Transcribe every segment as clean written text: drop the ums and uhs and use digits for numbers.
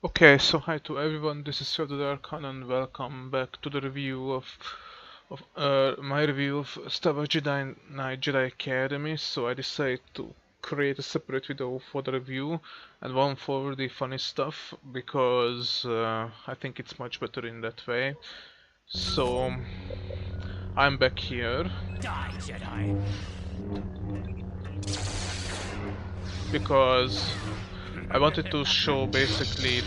Okay, so hi to everyone, this is Arkan and welcome back to the review of my review of Star Wars Jedi Knight Jedi Academy. So I decided to create a separate video for the review and one for the funny stuff because I think it's much better in that way. So I'm back here Die, Jedi. because I wanted to show basically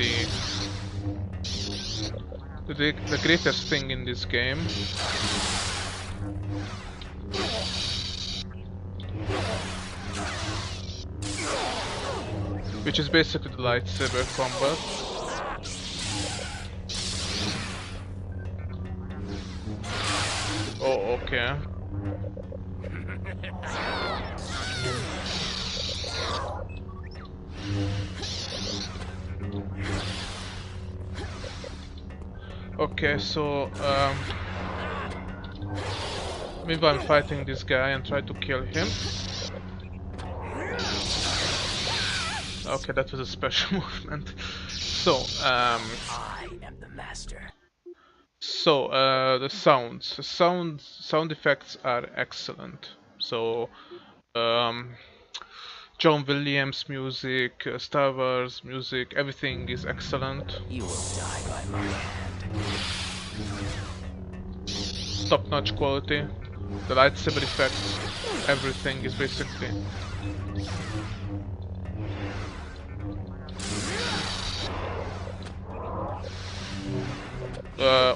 the greatest thing in this game, which is basically the lightsaber combat. Oh, okay. Okay, so maybe I'm fighting this guy and try to kill him. Okay, that was a special movement. So, I am the master. the sound effects are excellent. So, John Williams music, Star Wars music, everything is excellent. You will die by my hand. Top-notch quality. The lightsaber effects, everything is basically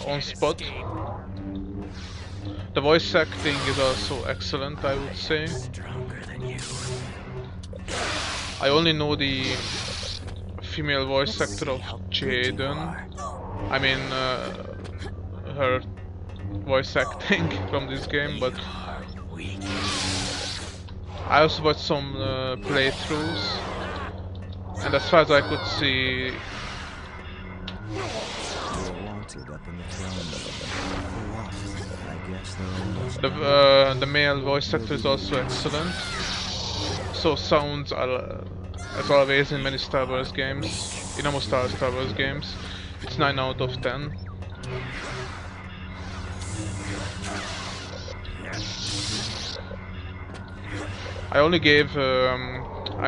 on spot. The voice acting is also excellent, I would say. Stronger than you. I only know the female voice actor of Jaden. I mean, her voice acting from this game, but I also watched some playthroughs, and as far as I could see, the male voice actor is also excellent. So sounds are, as always in many Star Wars games, in almost all Star Wars games, it's 9 out of 10. I only gave, why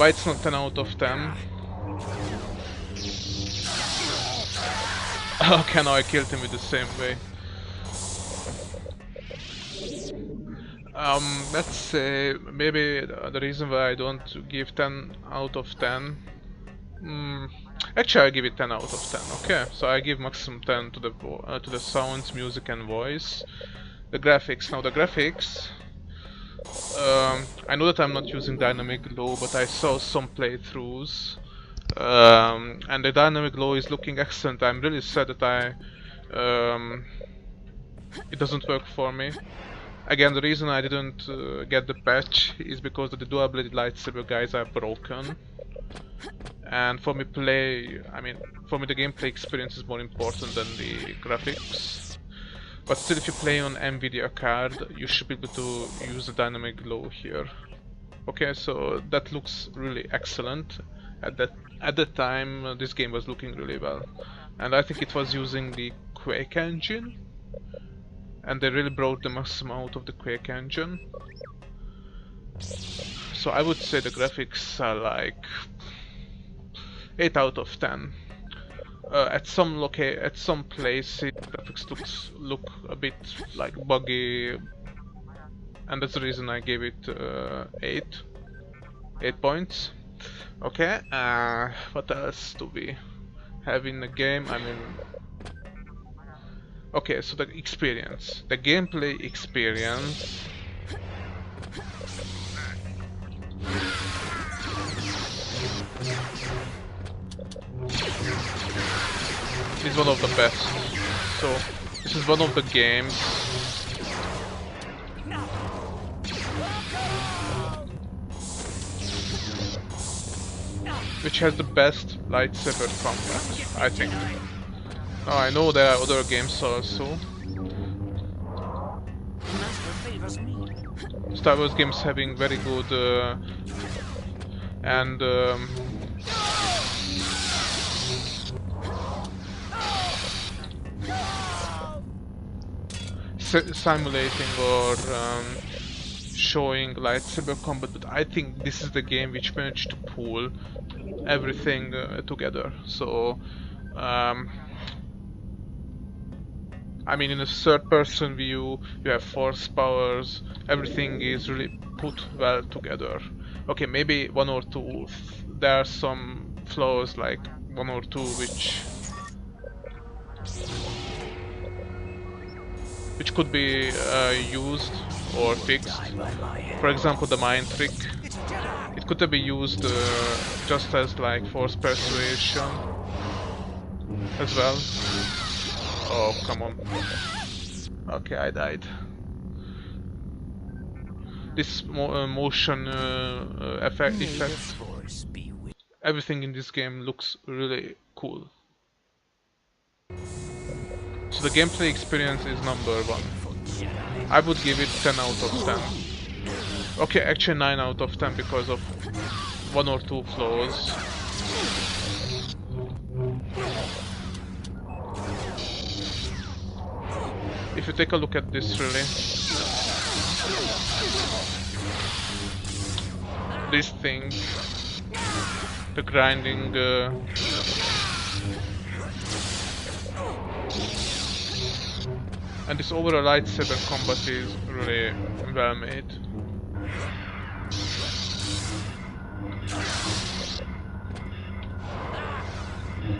it's not 10 out of 10? Okay, now I killed him with the same way. Let's say maybe the reason why I don't give 10 out of 10. Actually, I give it 10 out of 10. Okay, so I give maximum 10 to the sounds, music, and voice. The graphics. Now the graphics. I know that I'm not using dynamic glow, but I saw some playthroughs, and the dynamic glow is looking excellent. I'm really sad that it doesn't work for me. Again, the reason I didn't get the patch is because the dual-bladed lightsaber guys are broken. And for me the gameplay experience is more important than the graphics. But still, if you play on Nvidia card, you should be able to use the dynamic glow here. Okay, so that looks really excellent. At that time, this game was looking really well. And I think it was using the Quake engine. And they really brought the maximum out of the Quake engine. So I would say the graphics are like 8 out of 10. At some places, graphics look a bit like buggy, and that's the reason I gave it 8 points. Okay, what else do we have in the game? Okay, so the experience, the gameplay experience. Is one of the best. So this is one of the games which has the best lightsaber combat, I think. Now I know there are other games also. Star Wars games having very good and simulating or showing lightsaber combat, but I think this is the game which managed to pull everything together. So I mean, in a third-person view, you have force powers. Everything is really put well together. Okay, maybe one or two. There are some flaws, like one or two, which could be used or fixed. For example, the mind trick. It could have been used just as like force persuasion as well. Oh, come on. Okay, I died. This motion effect, everything in this game looks really cool. So the gameplay experience is number 1. I would give it 10 out of 10. Okay, actually 9 out of 10 because of one or two flaws. If you take a look at this, really, this thing, the grinding, and this overall lightsaber combat is really well made.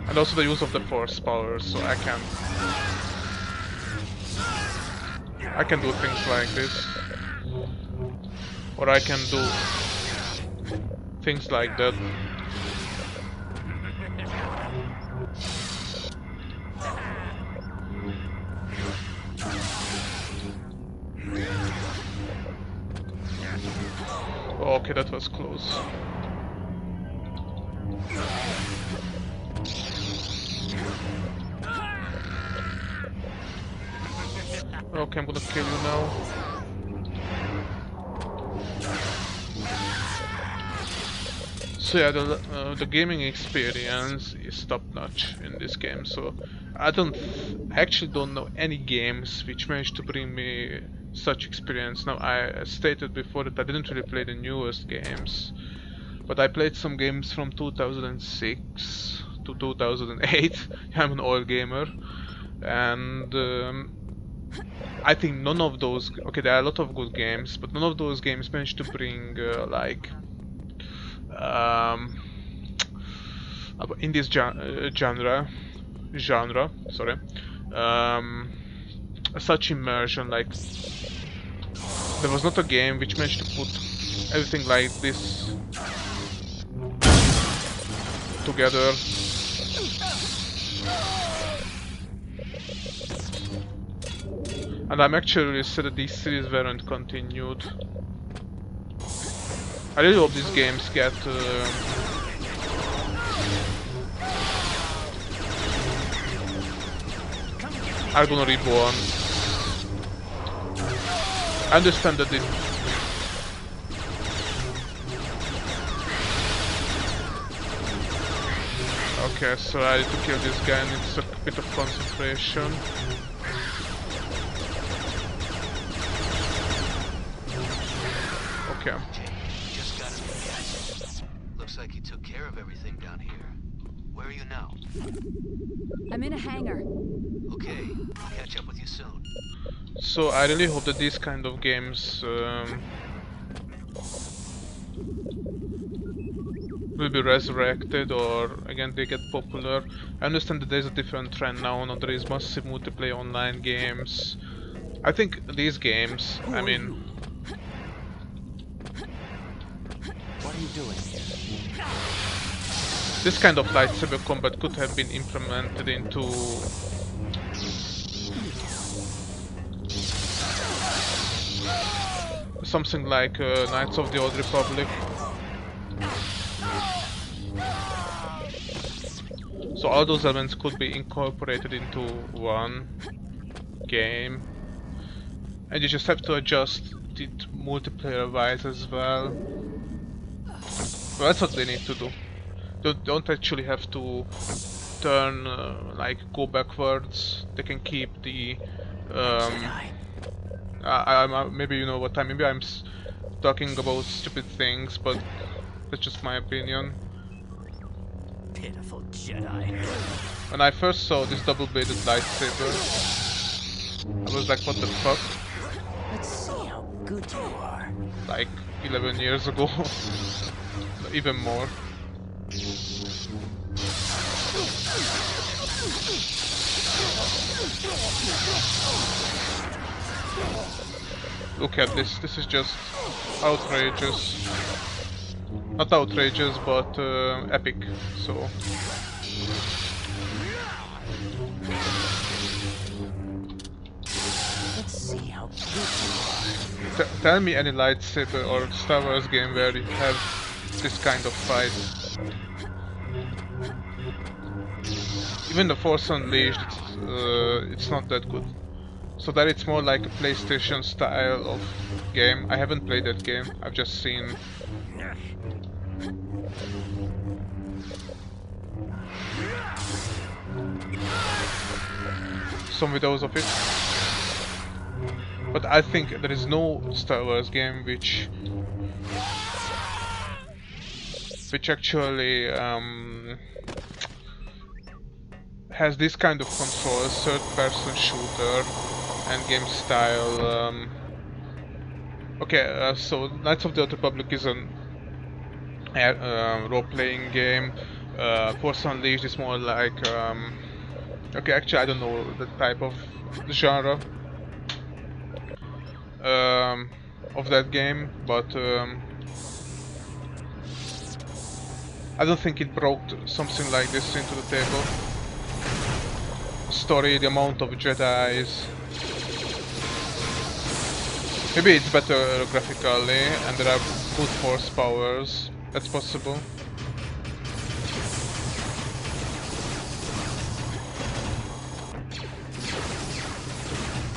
And also the use of the force power, so I can do things like this, or I can do things like that. Oh, okay, that was close. Okay, I'm gonna kill you now. So yeah, the gaming experience is top-notch in this game. So I actually don't know any games which managed to bring me such experience. Now, I stated before that I didn't really play the newest games, but I played some games from 2006 to 2008. I'm an old gamer, and I think none of those. Okay, there are a lot of good games, but none of those games managed to bring like in this genre, sorry, such immersion. Like, there was not a game which managed to put everything like this together. And I'm actually really sad that these series weren't continued. I really hope these games get are gonna reborn. I understand that it. Okay, so I need to kill this guy and it's a bit of concentration. Okay. Just got it. Looks like you took care of everything down here. Where are you now? I'm in a hangar. Okay, I'll catch up with you soon. So I really hope that these kind of games will be resurrected, or again they get popular. I understand that there's a different trend now, there is massive multiplayer online games. I think these games, I mean... What are you doing here? This kind of lightsaber combat could have been implemented into something like Knights of the Old Republic. So all those elements could be incorporated into one game, and you just have to adjust it multiplayer wise as well. Well, that's what they need to do. Don't actually have to turn like go backwards. They can keep the maybe you know what time. Maybe I'm talking about stupid things, but that's just my opinion. Pitiful Jedi. When I first saw this double-bladed lightsaber, I was like, what the fuck? Let's see how good you are. Like 11 years ago, even more. Look at this. This is just outrageous. Not outrageous, but epic. So. Let's see how good you are. Tell me any lightsaber or Star Wars game where you have this kind of fight. Even the Force Unleashed, it's not that good. So that it's more like a PlayStation style of game. I haven't played that game. I've just seen. Some videos of it. But I think there is no Star Wars game which actually has this kind of control, third-person shooter and game style. Okay, so Knights of the Old Republic is a role-playing game. Force Unleashed is more like okay, actually I don't know the type of genre of that game, but I don't think it brought something like this into the table. Story, the amount of Jedis. Maybe it's better graphically and there are good force powers. That's possible.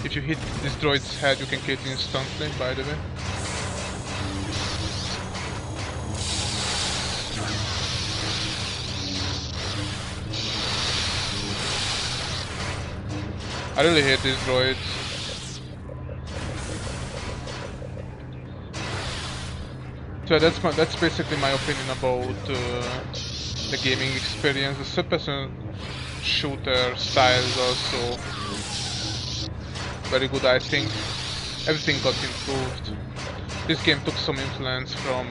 If you hit this droid's head, you can kill it instantly, by the way. I really hate these droids. So that's basically my opinion about the gaming experience. The third-person shooter style is also very good, I think. Everything got improved. This game took some influence from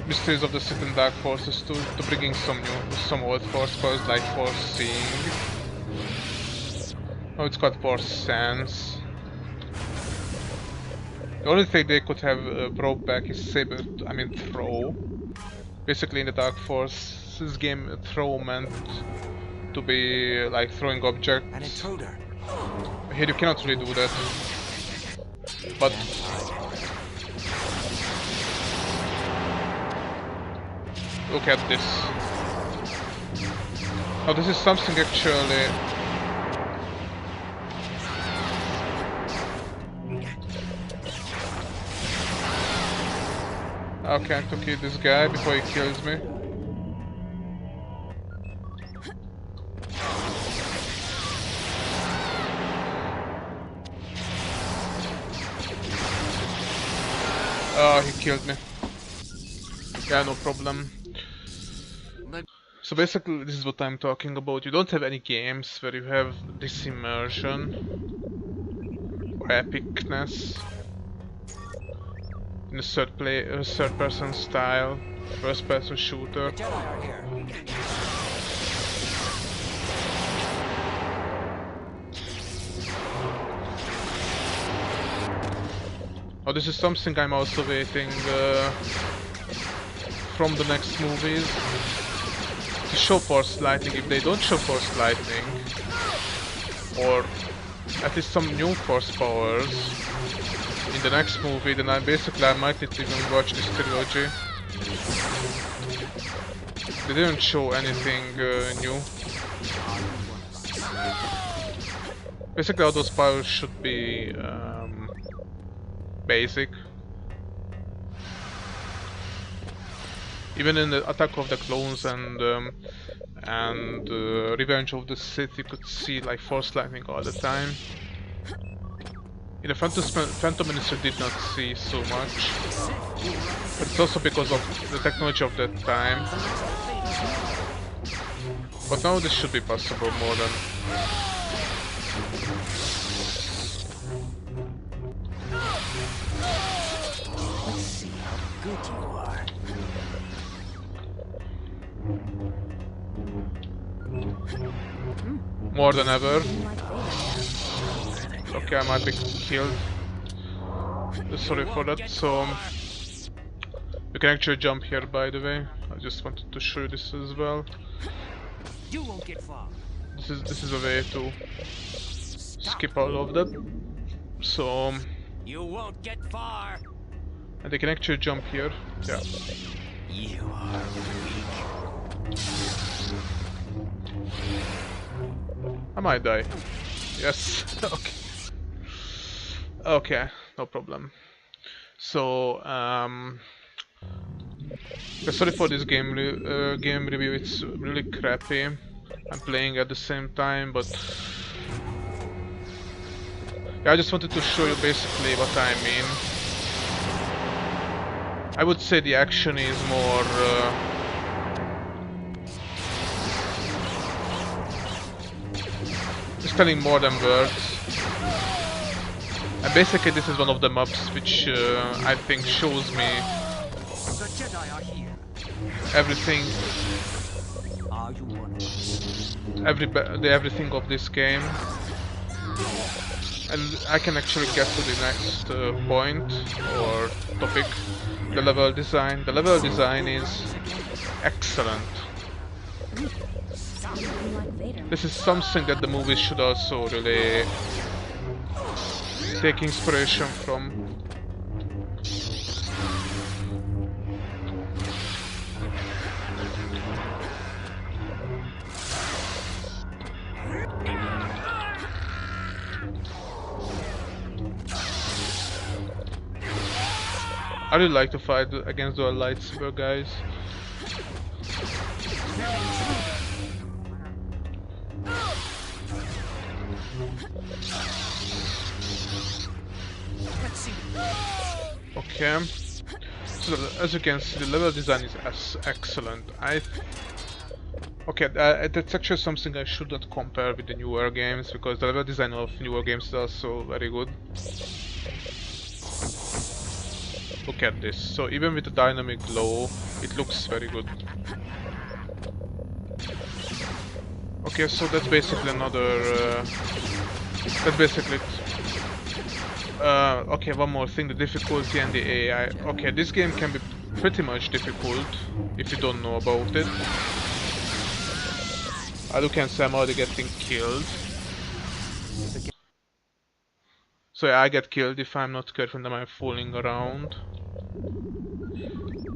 Mysteries of the Sith and Dark Forces to bringing some old force powers like Force Seeing. Oh, it's called Force Sense. The only thing they could have brought back is throw. Basically in the Dark Forces game, throw meant to be like throwing objects. An intruder. Here you cannot really do that. But look at this. Oh, this is something actually. Okay, I have to kill this guy before he kills me. Oh, he killed me. Yeah, no problem. So basically, this is what I'm talking about. You don't have any games where you have this immersion or epicness in a third-person style, first-person shooter. The Jedi are here. Oh, this is something I'm also waiting from the next movies. To show Force Lightning. If they don't show Force Lightning, or at least some new Force powers in the next movie, then I might not even watch this trilogy. They didn't show anything new. Basically all those powers should be basic. Even in the Attack of the Clones and Revenge of the Sith, you could see like force lightning all the time. In the Phantom Minister did not see so much, but it's also because of the technology of that time. But now this should be possible more than. Let's see how good you are. More than ever. Okay, I might be killed. Sorry for that. So you can actually jump here, by the way. I just wanted to show you this as well. You won't get far. This is a way to skip all of that. So You won't get far. and they can actually jump here. Yeah. You are weak. I might die. Yes. Okay. Okay, no problem. So sorry for this game review. It's really crappy. I'm playing at the same time, but yeah, I just wanted to show you basically what I mean. I would say the action is more it's telling more than words. And basically this is one of the maps which I think shows me The Jedi are here. everything, Are you one of us? everything of this game. And I can actually get to the next point or topic, the level design. The level design is excellent. Stop looking like Vader. This is something that the movies should also really take inspiration from. I really like to fight against the lightsaber guys. Let's see. Okay. So as you can see, the level design is excellent. Okay, that's actually something I should not compare with the newer games, because the level design of newer games is also very good. Look at this. So even with the dynamic glow, it looks very good. Okay, so that's basically another. That's basically it. Okay, one more thing: the difficulty and the AI. Okay, this game can be pretty much difficult if you don't know about it. As you can see, I'm already getting killed. So yeah, I get killed if I'm not careful and I'm falling around.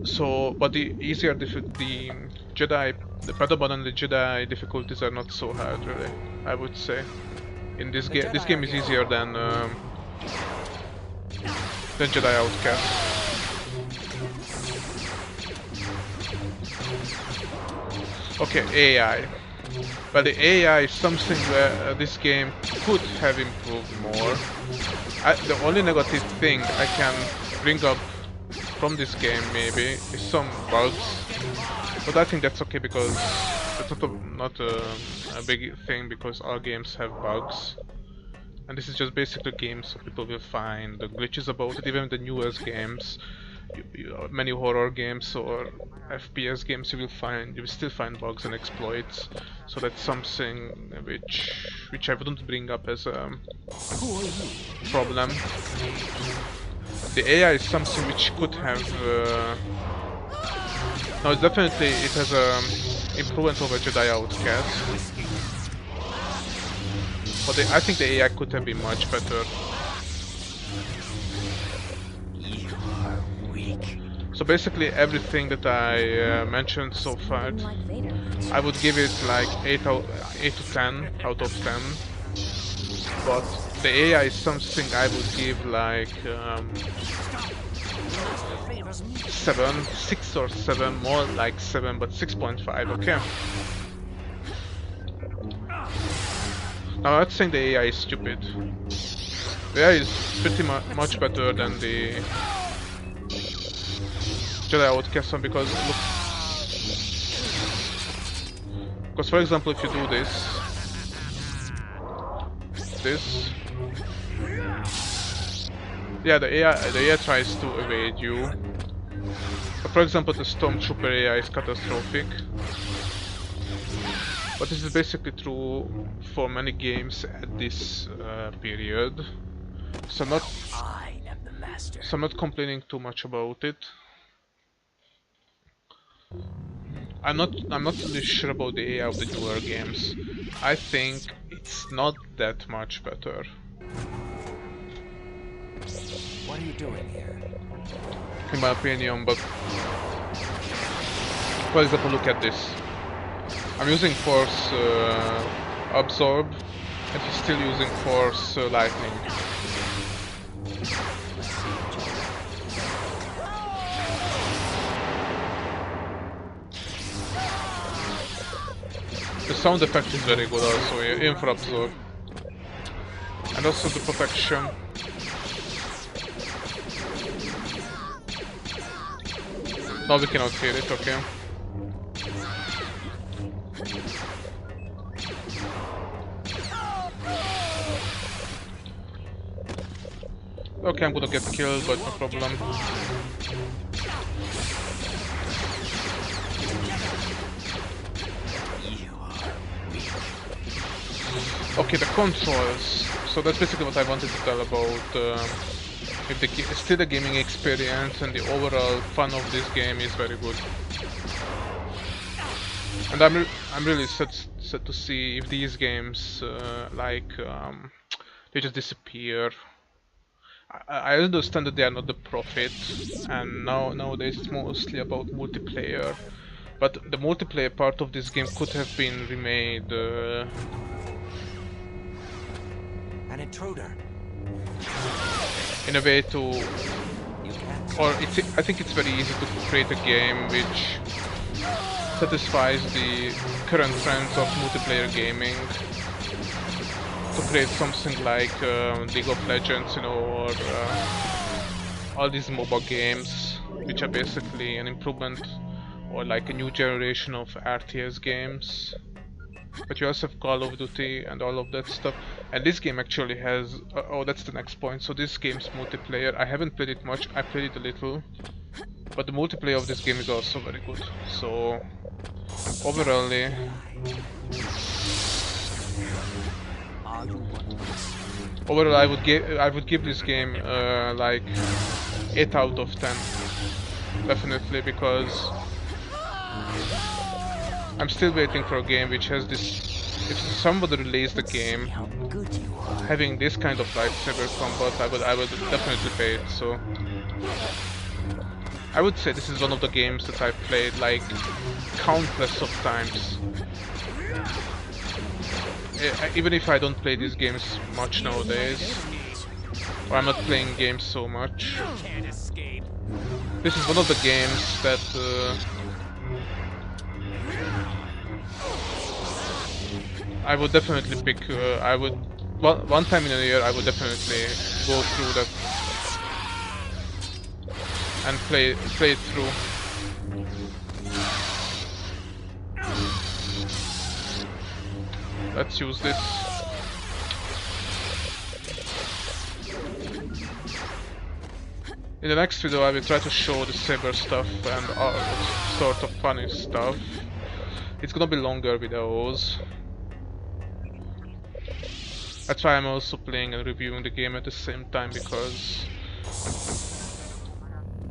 So, but the easier the Jedi, the Padawan and the Jedi difficulties are not so hard, really. I would say. In this game, this game is easier than Jedi Outcast. Okay, AI. But the AI is something where this game could have improved more. The only negative thing I can bring up from this game maybe is some bugs, but I think that's okay because it's not a big thing, because all games have bugs. And this is just basically games, so people will find the glitches about it. Even the newest games, many horror games or FPS games, you will still find bugs and exploits. So that's something which I wouldn't bring up as a problem. The AI is something which could have. No, it's definitely it has a improvement over Jedi Outcast. But I think the AI could have been much better. You are weak. So basically everything that I mentioned so far, Looking like Vader. I would give it like 8 to 10 out of 10. But the AI is something I would give like 7, 6 or 7, more like 7, but 6.5, okay. Now I'm not saying the AI is stupid. The AI is pretty much better than the Jedi Outcast one because look, for example, if you do this, yeah, the AI tries to evade you. But for example, the Stormtrooper AI is catastrophic. But this is basically true for many games at this period. So I'm not complaining too much about it. I'm not really sure about the AI of the newer games. I think it's not that much better. What are you doing here? In my opinion, but for example, look at this. I'm using Force Absorb, and he's still using Force Lightning. The sound effect is very good also, even for Absorb. And also the protection. Now we cannot hear it, okay. Okay, I'm gonna get killed, but no problem. Okay, the controls. So that's basically what I wanted to tell about if still the gaming experience and the overall fun of this game is very good. And I'm really sad to see if these games they just disappear. I understand that they are not the profit, and nowadays it's mostly about multiplayer. But the multiplayer part of this game could have been remade. An intruder. In a way to, or I think it's very easy to create a game which satisfies the current trends of multiplayer gaming. To create something like League of Legends, you know, or all these MOBA games, which are basically an improvement or like a new generation of RTS games. But you also have Call of Duty and all of that stuff. And this game actually has... oh, that's the next point. So this game's multiplayer. I haven't played it much, I played it a little. But the multiplayer of this game is also very good. So... overall... overall I would give this game like 8 out of 10. Definitely, because... I'm still waiting for a game which has this... if somebody released the game having this kind of lightsaber combat, I would definitely pay it, so... I would say this is one of the games that I've played like countless of times. Even if I don't play these games much nowadays, or I'm not playing games so much, this is one of the games that I would definitely pick. I would one time in a year I would definitely go through that and play it through. Let's use this. In the next video I will try to show the saber stuff and sort of funny stuff. It's gonna be longer videos. That's why I'm also playing and reviewing the game at the same time, because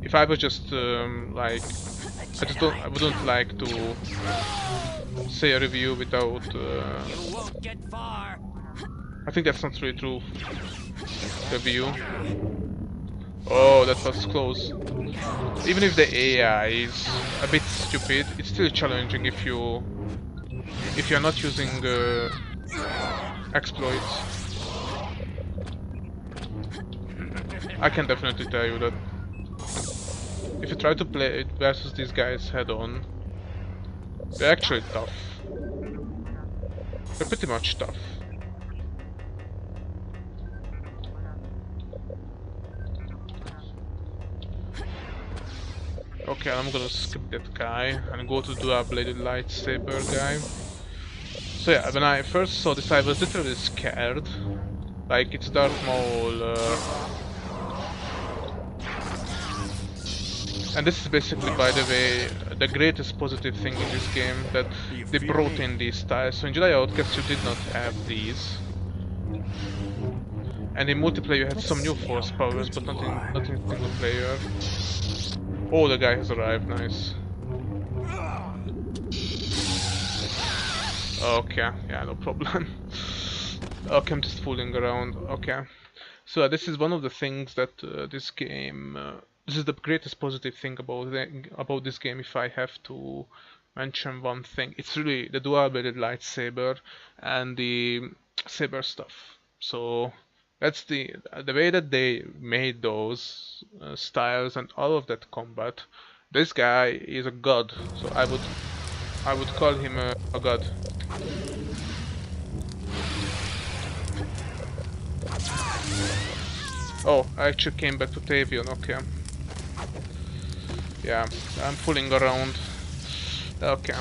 if I was just like I wouldn't like to say a review without I think that's not really true. Review. Oh, that was close. Even if the AI is a bit stupid, it's still challenging if you're not using exploits. I can definitely tell you that. if you try to play it versus these guys head on, they're actually tough. They're pretty much tough. Okay, I'm gonna skip that guy and go to the dual-bladed lightsaber guy. So yeah, when I first saw this I was literally scared. Like, it's Darth Maul, and this is basically, by the way, the greatest positive thing in this game, that they brought in these styles. So in Jedi Outcast you did not have these. And in multiplayer you had some new force powers, but not in single player. Oh, the guy has arrived, nice. Okay, yeah, no problem. Okay, I'm just fooling around. Okay, so this is one of the things that this game. This is the greatest positive thing about this game. If I have to mention one thing, it's really the dual-bladed lightsaber and the saber stuff. So that's the way that they made those styles and all of that combat. This guy is a god, so I would call him a god. Oh, I actually came back to Tavion, okay. Yeah, I'm fooling around. Okay.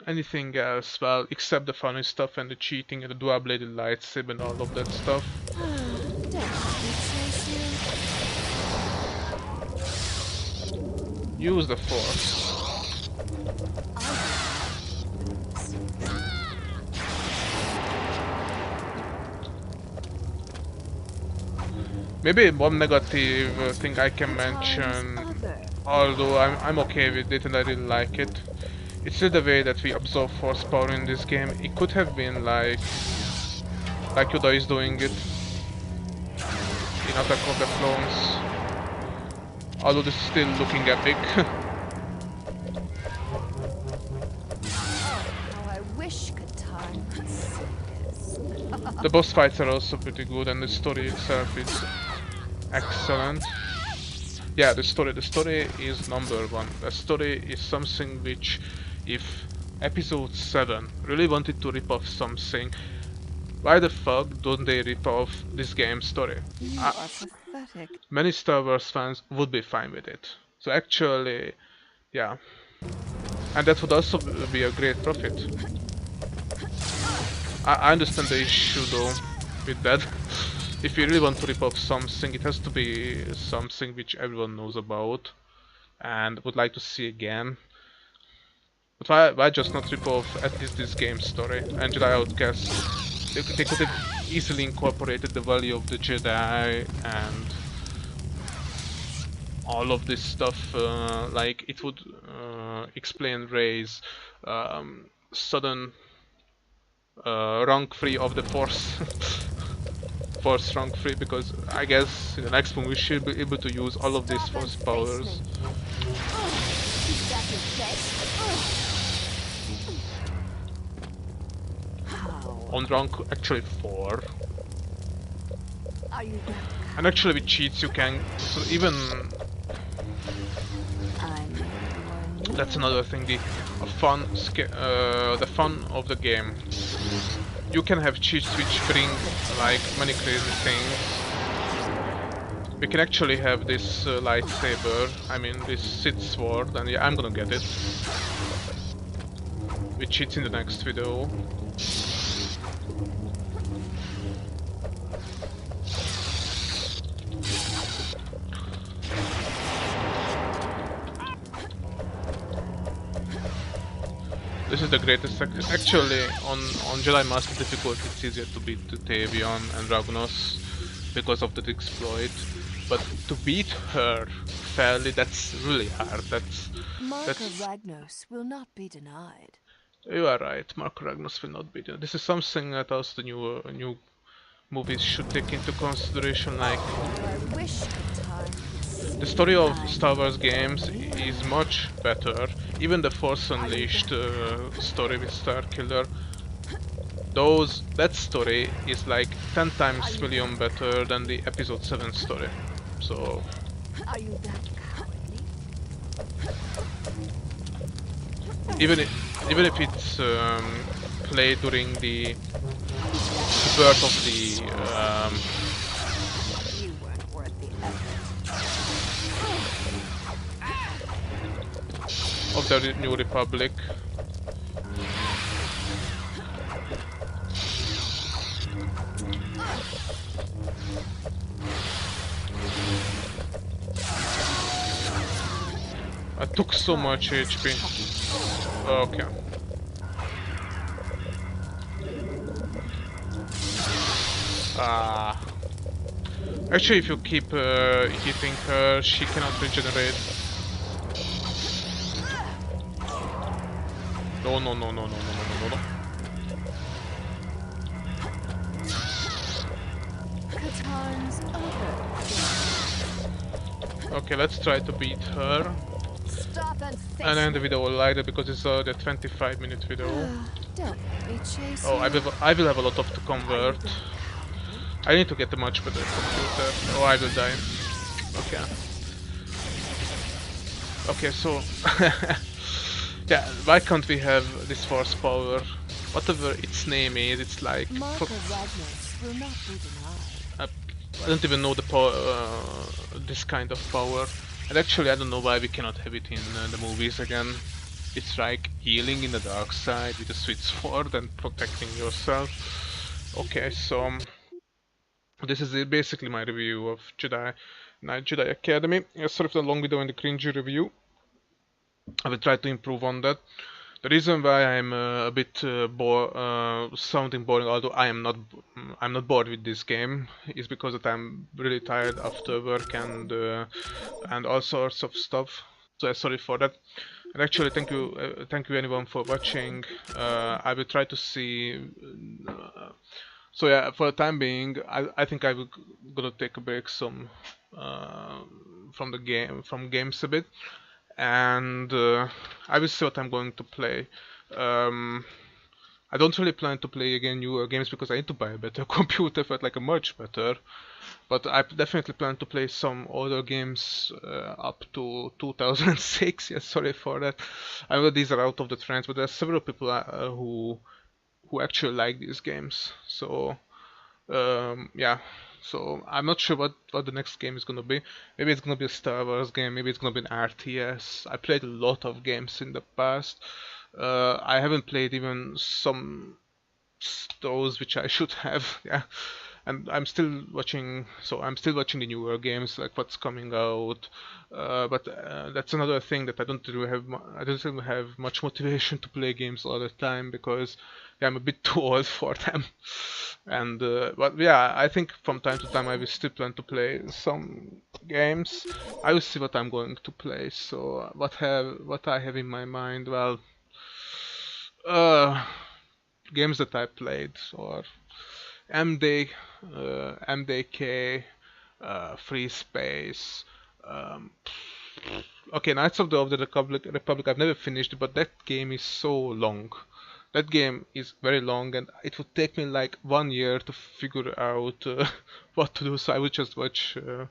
Anything else? Well, except the funny stuff and the cheating and the dual-bladed lightsaber and all of that stuff. Use the force. Maybe one negative thing I can mention, although I'm okay with it and I really like it, it's still the way that we absorb force power in this game. It could have been like Yoda is doing it in Attack of the Clones, although this is still looking epic. The boss fights are also pretty good, and the story itself is excellent. Yeah, the story is number one. The story is something which, if episode 7 really wanted to rip off something, why the fuck don't they rip off this game's story? Many Star Wars fans would be fine with it. So actually, yeah. And that would also be a great profit. I understand the issue though with that. If you really want to rip off something, it has to be something which everyone knows about and would like to see again. But why just not rip off at least this game's story? And Jedi Outcast, they could have easily incorporated the value of the Jedi and all of this stuff. Like it would explain Rey's sudden rank free of the Force. Force rank free, because I guess in the next one we should be able to use all of these Force powers. On rank actually 4. And actually with cheats you can, so even that's another thing, the fun of the game. You can have cheats which bring like many crazy things. We can actually have this lightsaber, I mean this Sith sword, and yeah, I'm gonna get it. With cheats in the next video. This is the greatest. Actually, on Jedi Master difficulty, it's easier to beat Tavion and Ragnos because of that exploit. But to beat her fairly, that's really hard. Mark Ragnos will not be denied. You are right. Mark Ragnos will not be denied. This is something that also the new movies should take into consideration. Like, the story of Star Wars games is much better. Even the Force Unleashed story with Starkiller that story is like 10 times million better than the episode 7 story. So Are you that cowardly? even if, even if it's played during the birth of the You weren't worth the effort. New Republic. I took so much HP. Okay. Ah. Actually, if you keep hitting her, she cannot regenerate. No, no, no, no, no, no, no, no, no. Katarn's over. Okay, let's try to beat her. Stop and face And end the me. video later because it's already a 25-minute video. Don't let me chase Oh, you. I will have a lot of to Are you convert. that cowardly? I need to get a much better computer. Oh, I will die. Okay. Okay, so yeah, why can't we have this force power? Whatever its name is, it's like Mark of Ragnos will not be denied. I, I don't even know the power, this kind of power. And actually, I don't know why we cannot have it in the movies again. It's like healing in the dark side with a sweet sword and protecting yourself. Okay, so this is basically my review of Night Jedi Academy. Sorry for the long video and the cringy review. I will try to improve on that. The reason why I'm a bit sounding boring, although I'm not bored with this game, is because that I'm really tired after work and all sorts of stuff. So sorry for that. And actually, thank you anyone for watching. I will try to see. So yeah, for the time being, I think I will gonna take a break uh, from games a bit, and I will see what I'm going to play. Um, I don't really plan to play again newer games because I need to buy a better computer, but like a much better. But I definitely plan to play some older games up to 2006. Yes, sorry for that. I know these are out of the trends, but there are several people who actually like these games. So yeah. So I'm not sure what the next game is gonna be. Maybe it's gonna be a Star Wars game. Maybe it's gonna be an RTS. I played a lot of games in the past. I haven't played even some those which I should have. Yeah, and I'm still watching. So I'm still watching the newer games, like what's coming out. But that's another thing that I don't really have. I don't really have much motivation to play games all the time because yeah, I'm a bit too old for them. And but yeah, I think from time to time I will still plan to play some games. I will see what I'm going to play. So what I have in my mind? Well, uh, games that I played or MD, MDK, Free Space. Um, okay, Knights of the Republic. I've never finished it, but that game is so long. That game is very long, and it would take me like 1 year to figure out what to do. So I would just watch a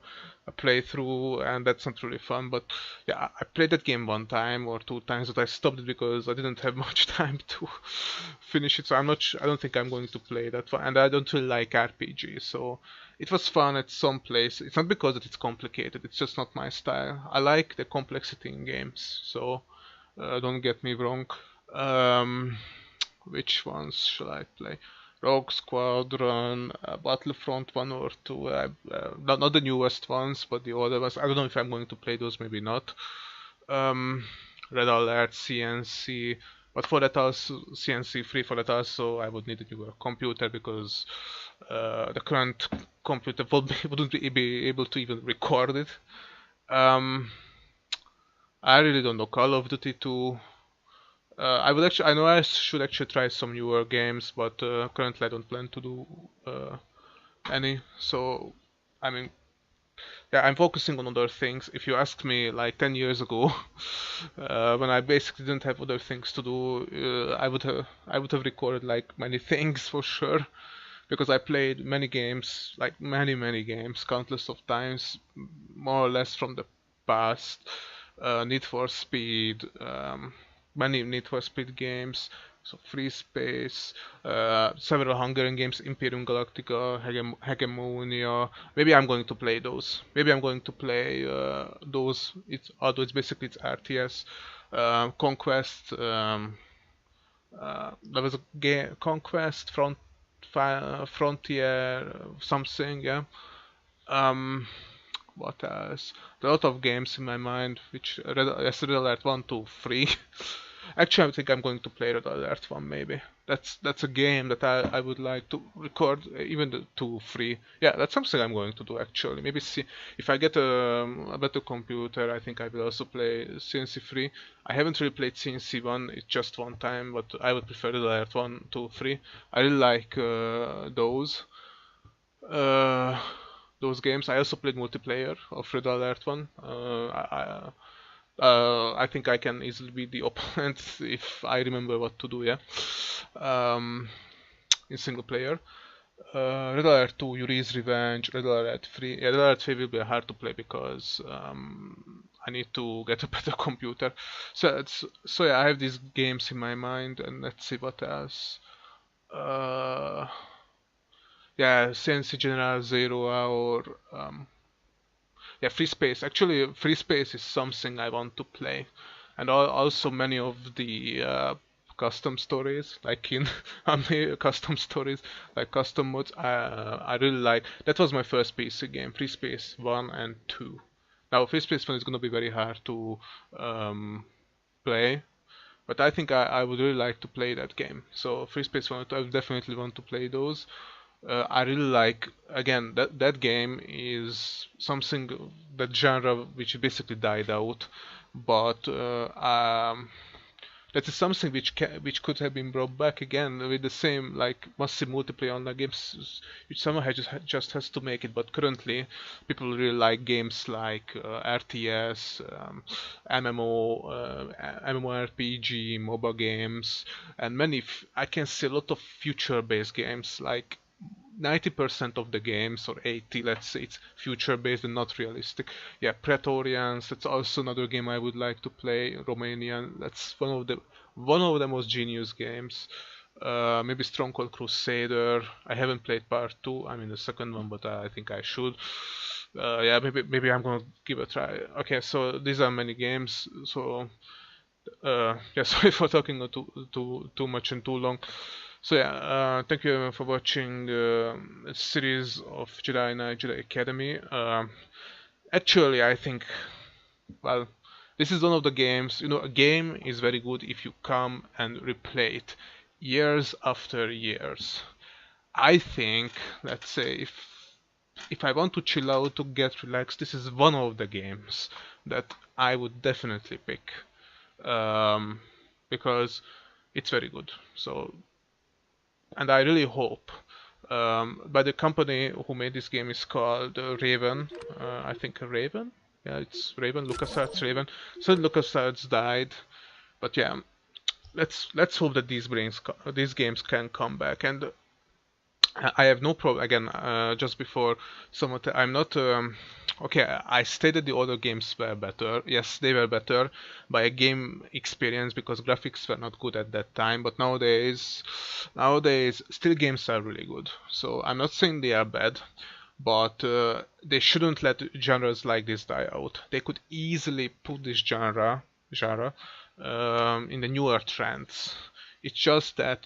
playthrough, and that's not really fun. But yeah, I played that game one time or two times, but I stopped it because I didn't have much time to finish it. So I don't think I'm going to play that one, and I don't really like RPGs. So it was fun at some place. It's not because that it's complicated. It's just not my style. I like the complexity in games. So don't get me wrong. Um, which ones shall I play? Rogue Squadron, Battlefront 1 or 2, not the newest ones, but the older ones. I don't know if I'm going to play those, maybe not. Um, Red Alert, CNC, but for that also, CNC free for that also, I would need a newer computer because the current computer wouldn't be able to even record it. I really don't know. Call of Duty 2. I know I should actually try some newer games, but currently I don't plan to do any. So, I mean, yeah, I'm focusing on other things. If you asked me like 10 years ago, when I basically didn't have other things to do, I would have recorded like many things for sure, because I played many games, like many games, countless of times, more or less from the past. Need for Speed, many Need for Speed games, so Free Space, several Hungarian games, Imperium Galactica, Hegemonia. Maybe I'm going to play those. Maybe I'm going to play those. Although it's basically it's RTS, Conquest. There was a game, Conquest, Frontier, something, yeah. Um, what else? There are a lot of games in my mind, which Red Alert 1, 2, 3. Actually, I think I'm going to play Red Alert 1 maybe. That's a game that I would like to record, even the 2, 3. Yeah, that's something I'm going to do actually. Maybe see if I get a better computer, I think I will also play CNC 3. I haven't really played CNC 1, it's just one time, but I would prefer Red Alert 1, 2, 3. I really like those. Uh, those games. I also played multiplayer of Red Alert 1. I think I can easily beat the opponent if I remember what to do, yeah. In single player. Red Alert 2, Yuri's Revenge, Red Alert 3. Yeah, Red Alert 3 will be hard to play because I need to get a better computer. So yeah, I have these games in my mind, and let's see what else. Yeah, Sensi General Zero or yeah, Free Space. Actually, Free Space is something I want to play, and also many of the custom stories, like in custom stories, like custom mods. I really like. That was my first PC game, Free Space 1 and 2. Now, Free Space 1 is gonna be very hard to play, but I think I would really like to play that game. So Free Space 1 and 2, I would definitely want to play those. I really like, again, that game is something, that genre which basically died out, but that is something which could have been brought back again with the same like massive multiplayer online games, which someone just has to make it. But currently, people really like games like RTS, MMO, MMORPG, MOBA games, and I can see a lot of future-based games like 90% of the games, or 80, let's say, it's future based and not realistic. Yeah, Praetorians, that's also another game I would like to play. Romanian, that's one of the most genius games. Maybe Stronghold Crusader. I haven't played part 2, I mean the second one, but I think I should. Yeah, maybe I'm gonna give a try. Okay, so these are many games. So yeah, sorry for talking too much and too long. So yeah, thank you for watching a series of Jedi Knight Jedi Academy. Actually, I think, well, this is one of the games. You know, a game is very good if you come and replay it years after years. I think, let's say, if I want to chill out, to get relaxed, this is one of the games that I would definitely pick, because it's very good. So. And I really hope, but the company who made this game is called Raven. I think Raven. Yeah, it's Raven. LucasArts Raven. So LucasArts died, but yeah, let's hope that these games can come back. And I have no problem. Again, just before I'm not. Okay, I stated the other games were better. Yes, they were better by a game experience because graphics were not good at that time. But nowadays, still games are really good. So I'm not saying they are bad, but they shouldn't let genres like this die out. They could easily put this genre in the newer trends. It's just that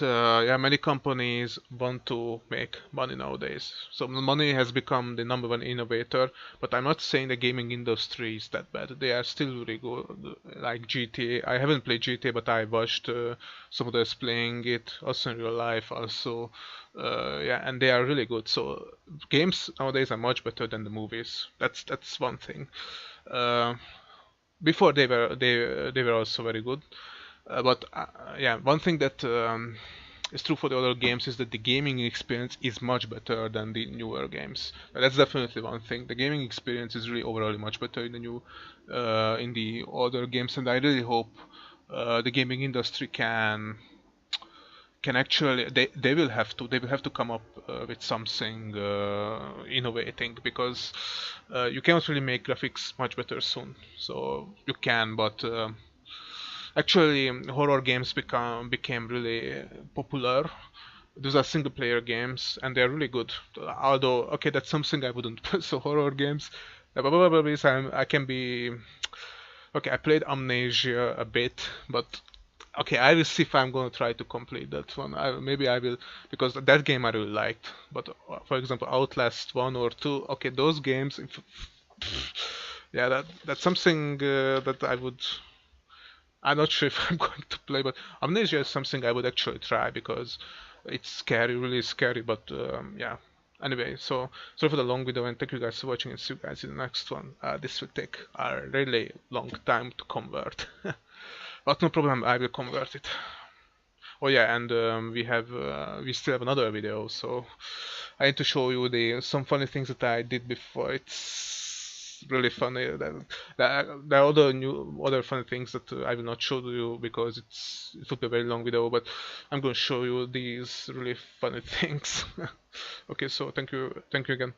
yeah, many companies want to make money nowadays. So money has become the number one innovator. But I'm not saying the gaming industry is that bad. They are still really good. Like GTA. I haven't played GTA, but I watched some others playing it, also in real life. Also, yeah, and they are really good. So games nowadays are much better than the movies. That's one thing. Before they were also very good. But yeah, one thing that is true for the other games is that the gaming experience is much better than the newer games. That's definitely one thing. The gaming experience is really overall much better in the in the other games, and I really hope the gaming industry can actually they will have to come up with something innovating, because you cannot really make graphics much better soon. So you can, but actually horror games became really popular. Those are single player games and they're really good. Although okay, that's something I wouldn't play. So horror games, I can be okay. I played Amnesia a bit, but okay, I will see if I'm gonna try to complete that one. Maybe I will, because that game I really liked. But for example, Outlast 1 or 2, okay, those games, yeah, that's something that I would. I'm not sure if I'm going to play, but Amnesia is something I would actually try because it's scary, really scary. But yeah. Anyway, so sorry for the long video and thank you guys for watching and see you guys in the next one. This will take a really long time to convert. But no problem, I will convert it. Oh yeah, and we still have another video, so I need to show you some funny things that I did before. It's really funny. There are other funny things that I will not show you because it would be a very long video. But I'm going to show you these really funny things. Okay, so thank you again.